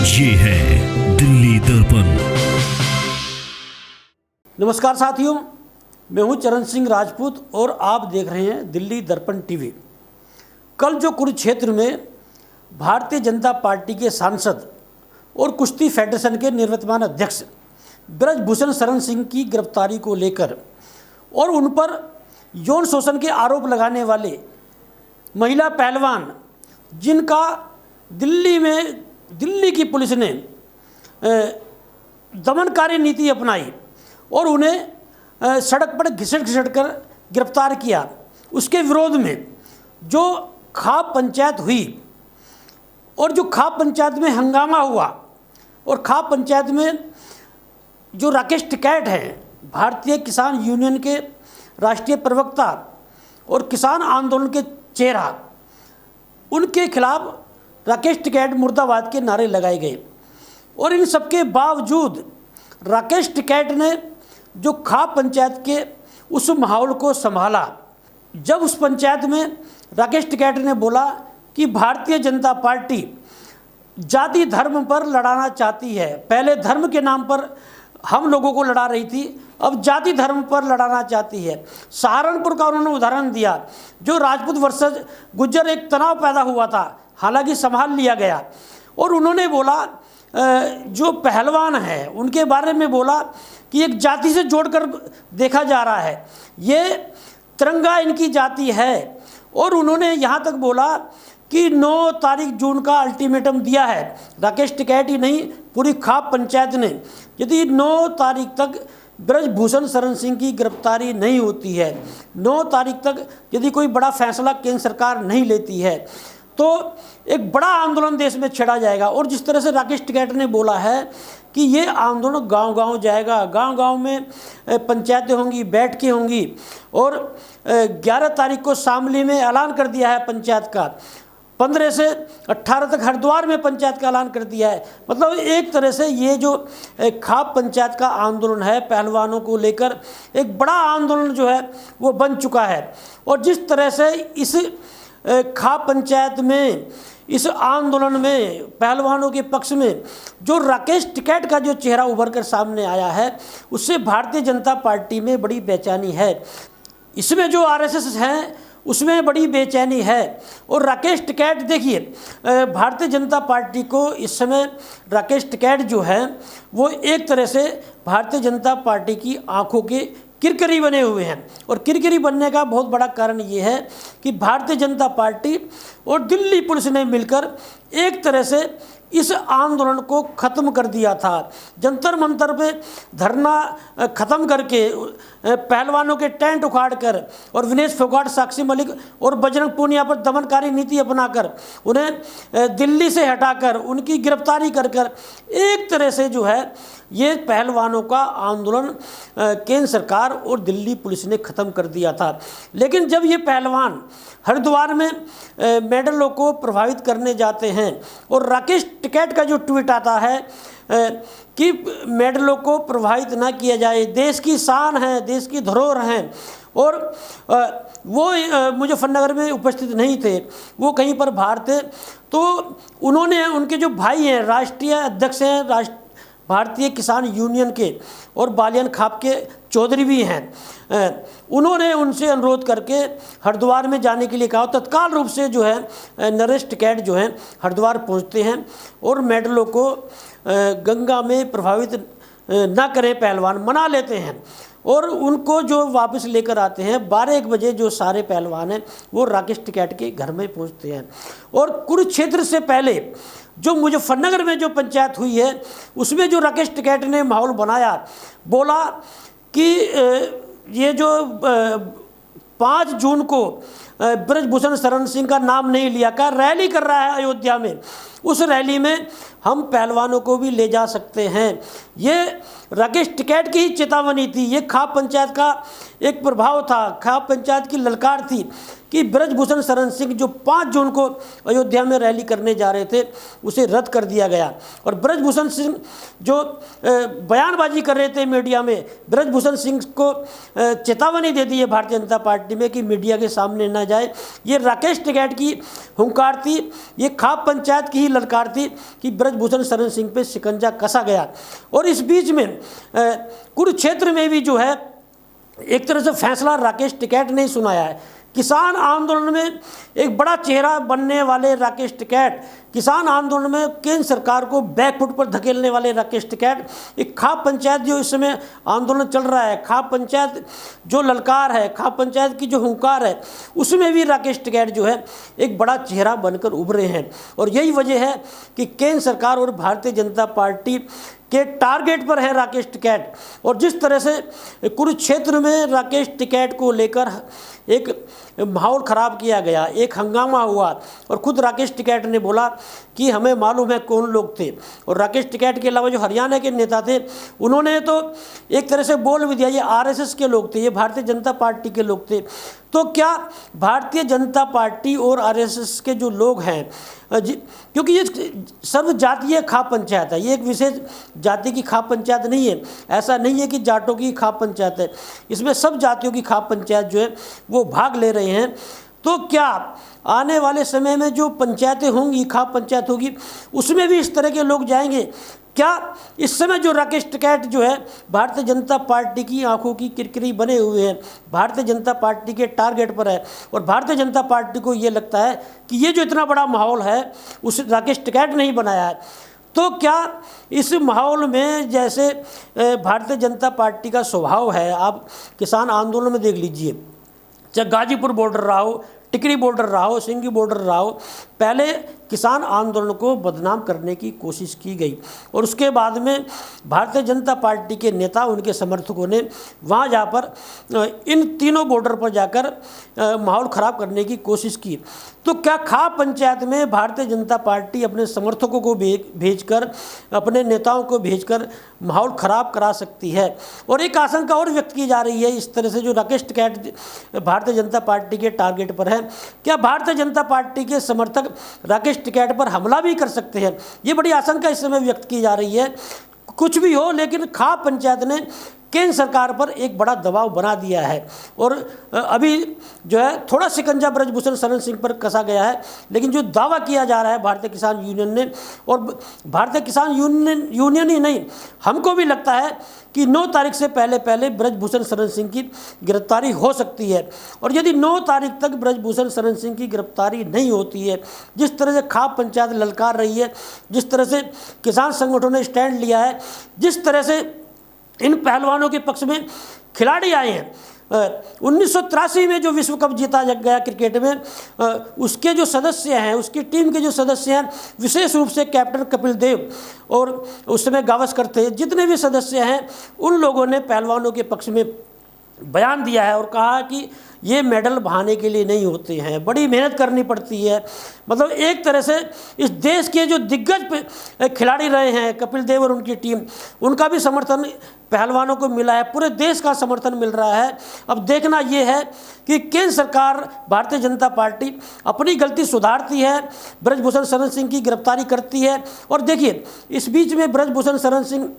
ये है दिल्ली दर्पण। नमस्कार साथियों, मैं हूं चरण सिंह राजपूत और आप देख रहे हैं दिल्ली दर्पण टीवी। कल जो कुरुक्षेत्र में भारतीय जनता पार्टी के सांसद और कुश्ती फेडरेशन के निवर्तमान अध्यक्ष ब्रजभूषण शरण सिंह की गिरफ्तारी को लेकर और उन पर यौन शोषण के आरोप लगाने वाले महिला पहलवान, जिनका दिल्ली की पुलिस ने दमनकारी नीति अपनाई और उन्हें सड़क पर घिसट कर गिरफ्तार किया, उसके विरोध में जो खाप पंचायत हुई और जो खाप पंचायत में हंगामा हुआ और खाप पंचायत में जो राकेश टिकैत हैं, भारतीय किसान यूनियन के राष्ट्रीय प्रवक्ता और किसान आंदोलन के चेहरा, उनके खिलाफ राकेश टिकैत मुर्दाबाद के नारे लगाए गए। और इन सबके बावजूद राकेश टिकैत ने जो खाप पंचायत के उस माहौल को संभाला। जब उस पंचायत में राकेश टिकैत ने बोला कि भारतीय जनता पार्टी जाति धर्म पर लड़ाना चाहती है, पहले धर्म के नाम पर हम लोगों को लड़ा रही थी, अब जाति धर्म पर लड़ाना चाहती है। सहारनपुर का उन्होंने उदाहरण दिया, जो राजपूत वर्सेस गुज्जर एक तनाव पैदा हुआ था, हालांकि संभाल लिया गया। और उन्होंने बोला जो पहलवान हैं उनके बारे में बोला कि एक जाति से जोड़कर देखा जा रहा है, ये तिरंगा इनकी जाति है। और उन्होंने यहाँ तक बोला कि 9 तारीख जून का अल्टीमेटम दिया है, राकेश टिकैत ही नहीं पूरी खाप पंचायत ने, यदि 9 तारीख तक ब्रजभूषण शरण सिंह की गिरफ्तारी नहीं होती है, 9 तारीख तक यदि कोई बड़ा फैसला केंद्र सरकार नहीं लेती है, तो एक बड़ा आंदोलन देश में छेड़ा जाएगा। और जिस तरह से राकेश टिकैत ने बोला है कि ये आंदोलन गांव-गांव जाएगा, गांव-गांव में पंचायतें होंगी, बैठकें होंगी। और 11 तारीख को शामली में ऐलान कर दिया है पंचायत का, 15 से 18 तक हरिद्वार में पंचायत का ऐलान कर दिया है। मतलब एक तरह से ये जो खाप पंचायत का आंदोलन है पहलवानों को लेकर, एक बड़ा आंदोलन जो है वो बन चुका है। और जिस तरह से इस खाप पंचायत में, इस आंदोलन में पहलवानों के पक्ष में जो राकेश टिकैत का जो चेहरा उभर कर सामने आया है, उससे भारतीय जनता पार्टी में बड़ी बेचैनी है। इसमें जो आरएसएस हैं उसमें बड़ी बेचैनी है। और राकेश टिकैत, देखिए भारतीय जनता पार्टी को इस समय राकेश टिकैत जो है वो एक तरह से भारतीय जनता पार्टी की आंखों के किरकिरी बने हुए हैं। और किरकिरी बनने का बहुत बड़ा कारण ये है कि भारतीय जनता पार्टी और दिल्ली पुलिस ने मिलकर एक तरह से इस आंदोलन को ख़त्म कर दिया था। जंतर मंतर पे धरना ख़त्म करके, पहलवानों के टेंट उखाड़ कर और विनेश फोगाट, साक्षी मलिक और बजरंग पूनिया पर दमनकारी नीति अपनाकर उन्हें दिल्ली से हटाकर उनकी गिरफ्तारी कर एक तरह से जो है ये पहलवानों का आंदोलन केंद्र सरकार और दिल्ली पुलिस ने ख़त्म कर दिया था। लेकिन जब ये पहलवान हरिद्वार में मेडलों को प्रभावित करने जाते हैं और राकेश टिकैत का जो ट्वीट आता है कि मेडलों को प्रभावित ना किया जाए, देश की शान है, देश की धरोहर हैं, और वो मुजफ्फरनगर में उपस्थित नहीं थे, वो कहीं पर बाहर थे, तो उन्होंने, उनके जो भाई हैं, राष्ट्रीय अध्यक्ष हैं भारतीय किसान यूनियन के और बालियान खाप के चौधरी भी हैं, उन्होंने उनसे अनुरोध करके हरिद्वार में जाने के लिए कहा। तत्काल रूप से जो है नरेश टिकैत जो हैं हरिद्वार पहुंचते हैं और मेडलों को गंगा में प्रभावित ना करें, पहलवान मना लेते हैं और उनको जो वापस लेकर आते हैं। 12-1 बजे जो सारे पहलवान हैं वो राकेश टिकैत के घर में पहुंचते हैं। और कुरुक्षेत्र से पहले जो मुजफ्फरनगर में जो पंचायत हुई है उसमें जो राकेश टिकैत ने माहौल बनाया, बोला कि ये जो 5 जून को ब्रजभूषण शरण सिंह का नाम नहीं लिया कर रैली कर रहा है अयोध्या में, उस रैली में हम पहलवानों को भी ले जा सकते हैं। ये राकेश टिकैत की ही चेतावनी थी, ये खाप पंचायत का एक प्रभाव था, खाप पंचायत की ललकार थी कि ब्रजभूषण शरण सिंह जो 5 जून को अयोध्या में रैली करने जा रहे थे उसे रद्द कर दिया गया। और ब्रजभूषण सिंह जो बयानबाजी कर रहे थे मीडिया में, ब्रजभूषण सिंह को चेतावनी दे दी है भारतीय जनता पार्टी में कि मीडिया के सामने ना जाए। ये राकेश टिकैत की हुंकार थी, ये खाप पंचायत की ही ललकार थी कि ब्रजभूषण शरण सिंह पे शिकंजा कसा गया। और इस बीच में कुरुक्षेत्र में भी जो है एक तरह से फैसला राकेश टिकैत ने सुनाया है। किसान आंदोलन में एक बड़ा चेहरा बनने वाले राकेश टिकैत, किसान आंदोलन में केंद्र सरकार को बैकफुट पर धकेलने वाले राकेश टिकैत, एक खाप पंचायत जो इस समय आंदोलन चल रहा है, खाप पंचायत जो ललकार है, खाप पंचायत की जो हुंकार है, उसमें भी राकेश टिकैत जो है एक बड़ा चेहरा बनकर उभरे हैं। और यही वजह है कि केंद्र सरकार और भारतीय जनता पार्टी के टारगेट पर है राकेश टिकैत। और जिस तरह से कुरुक्षेत्र में राकेश टिकैत को लेकर एक माहौल ख़राब किया गया, एक हंगामा हुआ, और खुद राकेश टिकैत ने बोला कि हमें मालूम है कौन लोग थे। और राकेश टिकैत के अलावा जो हरियाणा के नेता थे उन्होंने तो एक तरह से बोल भी दिया ये आरएसएस के लोग थे, ये भारतीय जनता पार्टी के लोग थे। तो क्या भारतीय जनता पार्टी और आरएसएस के जो लोग हैं, क्योंकि ये सर्व जातीय खाप पंचायत है, ये एक विशेष जाति की खाप पंचायत नहीं है, ऐसा नहीं है कि जाटों की खाप पंचायत है, इसमें सब जातियों की खाप पंचायत जो है वो भाग ले रहे हैं। तो क्या आने वाले समय में जो पंचायतें होंगी, खाप पंचायत होगी, उसमें भी इस तरह के लोग जाएंगे? क्या इस समय जो राकेश टिकैत जो है भारतीय जनता पार्टी की आंखों की किरकिरी बने हुए हैं, भारतीय जनता पार्टी के टारगेट पर है, और भारतीय जनता पार्टी को ये लगता है कि ये जो इतना बड़ा माहौल है उस राकेश टिकैत ने ही बनाया है। तो क्या इस माहौल में, जैसे भारतीय जनता पार्टी का स्वभाव है, आप किसान आंदोलन में देख लीजिए, चाहे गाजीपुर बॉर्डर रहा हो, टिकरी बॉर्डर रहा हो, सिंगी बॉर्डर रहा हो, पहले किसान आंदोलन को बदनाम करने की कोशिश की गई, और उसके बाद में भारतीय जनता पार्टी के नेता, उनके समर्थकों ने वहाँ जा पर इन तीनों बॉर्डर पर जाकर माहौल ख़राब करने की कोशिश की। तो क्या खाप पंचायत में भारतीय जनता पार्टी अपने समर्थकों को भेजकर, अपने नेताओं को भेजकर माहौल ख़राब करा सकती है? और एक आशंका और व्यक्त की जा रही है, इस तरह से जो राकेश टिकैत भारतीय जनता पार्टी के टारगेट पर है, क्या भारतीय जनता पार्टी के समर्थक राकेश टिकैत पर हमला भी कर सकते हैं? ये बड़ी आशंका इस समय व्यक्त की जा रही है। कुछ भी हो, लेकिन खाप पंचायत ने केंद्र सरकार पर एक बड़ा दबाव बना दिया है, और अभी जो है थोड़ा शिकंजा ब्रजभूषण शरण सिंह पर कसा गया है, लेकिन जो दावा किया जा रहा है भारतीय किसान यूनियन ने, और भारतीय किसान यूनियन ही नहीं, हमको भी लगता है कि 9 तारीख से पहले ब्रजभूषण शरण सिंह की गिरफ्तारी हो सकती है। और यदि 9 तारीख तक ब्रजभूषण शरण सिंह की गिरफ्तारी नहीं होती है, जिस तरह से खाप पंचायत ललकार रही है, जिस तरह से किसान संगठनों ने स्टैंड लिया है, जिस तरह से इन पहलवानों के पक्ष में खिलाड़ी आए हैं, 1983 में जो विश्व कप जीता गया क्रिकेट में, उसके जो सदस्य हैं, उसकी टीम के जो सदस्य हैं, विशेष रूप से कैप्टन कपिल देव और उस समय गावस्कर थे, जितने भी सदस्य हैं, उन लोगों ने पहलवानों के पक्ष में बयान दिया है और कहा कि ये मेडल बहाने के लिए नहीं होते हैं, बड़ी मेहनत करनी पड़ती है। मतलब एक तरह से इस देश के जो दिग्गज खिलाड़ी रहे हैं, कपिल देव और उनकी टीम, उनका भी समर्थन पहलवानों को मिला है, पूरे देश का समर्थन मिल रहा है। अब देखना ये है कि केंद्र सरकार, भारतीय जनता पार्टी अपनी गलती सुधारती है, ब्रजभूषण शरण सिंह की गिरफ्तारी करती है। और देखिए, इस बीच में ब्रजभूषण शरण सिंह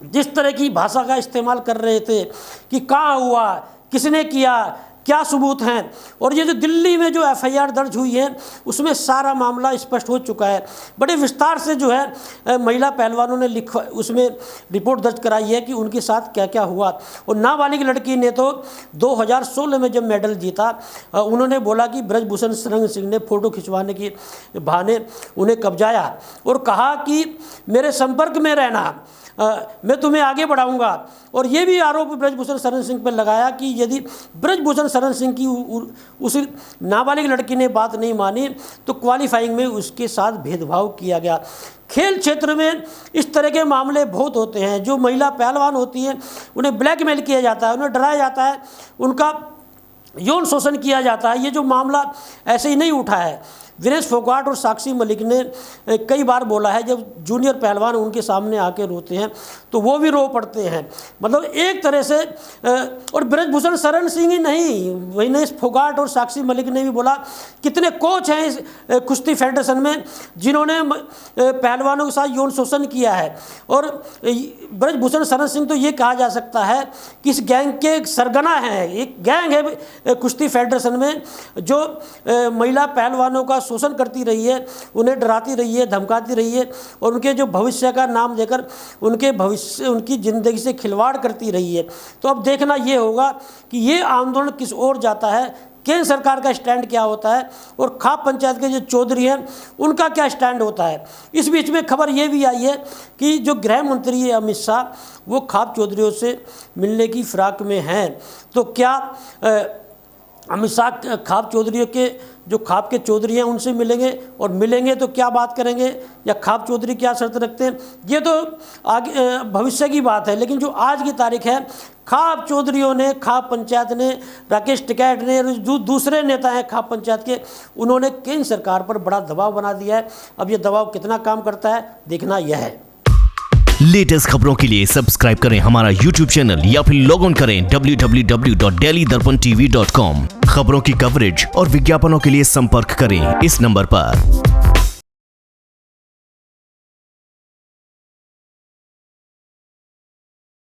जिस तरह की भाषा का इस्तेमाल कर रहे थे कि कहाँ हुआ, किसने किया, क्या सबूत हैं, और ये जो दिल्ली में जो एफआईआर दर्ज हुई है उसमें सारा मामला स्पष्ट हो चुका है। बड़े विस्तार से जो है महिला पहलवानों ने उसमें रिपोर्ट दर्ज कराई है कि उनके साथ क्या क्या हुआ। और नाबालिग लड़की ने तो 2016 में जब मेडल जीता, उन्होंने बोला कि ब्रजभूषण शरण सिंह ने फ़ोटो खिंचवाने के बहाने उन्हें कब्जाया और कहा कि मेरे संपर्क में रहना, मैं तुम्हें आगे बढ़ाऊंगा। और ये भी आरोप ब्रजभूषण शरण सिंह पर लगाया कि यदि ब्रजभूषण शरण सिंह की उस नाबालिग लड़की ने बात नहीं मानी तो क्वालिफाइंग में उसके साथ भेदभाव किया गया। खेल क्षेत्र में इस तरह के मामले बहुत होते हैं। जो महिला पहलवान होती हैं उन्हें ब्लैकमेल किया जाता है, उन्हें डराया जाता है, उनका यौन शोषण किया जाता है। ये जो मामला ऐसे ही नहीं उठा है। विनेश फोगाट और साक्षी मलिक ने कई बार बोला है, जब जूनियर पहलवान उनके सामने आके रोते हैं तो वो भी रो पड़ते हैं। मतलब एक तरह से, और ब्रजभूषण शरण सिंह ही नहीं, विनेश फोगाट और साक्षी मलिक ने भी बोला, कितने कोच हैं इस कुश्ती फेडरेशन में जिन्होंने पहलवानों के साथ यौन शोषण किया है। और ब्रजभूषण शरण सिंह तो ये कहा जा सकता है कि इस गैंग के सरगना हैं। एक गैंग है कुश्ती फेडरेशन में जो महिला पहलवानों का शोषण करती रही है, उन्हें डराती रही है, धमकाती रही है और उनके जो भविष्य का नाम देकर उनकी ज़िंदगी से खिलवाड़ करती रही है। तो अब देखना ये होगा कि ये आंदोलन किस ओर जाता है, केंद्र सरकार का स्टैंड क्या होता है और खाप पंचायत के जो चौधरी हैं उनका क्या स्टैंड होता है। इस बीच में खबर ये भी आई है कि जो गृह मंत्री है अमित शाह, वो खाप चौधरियों से मिलने की फिराक में हैं। तो क्या अमित शाह खाप चौधरियों के जो खाप के चौधरी हैं उनसे मिलेंगे, और मिलेंगे तो क्या बात करेंगे, या खाप चौधरी क्या शर्त रखते हैं, ये तो आगे भविष्य की बात है। लेकिन जो आज की तारीख है, खाप चौधरियों ने, खाप पंचायत ने, राकेश टिकैत ने, जो दूसरे नेता हैं खाप पंचायत के, उन्होंने केंद्र सरकार पर बड़ा दबाव बना दिया है। अब ये दबाव कितना काम करता है, देखना यह है। लेटेस्ट खबरों के लिए सब्सक्राइब करें हमारा YouTube चैनल या फिर लॉग ऑन करें www.delhidarpantv.com। खबरों की कवरेज और विज्ञापनों के लिए संपर्क करें इस नंबर पर।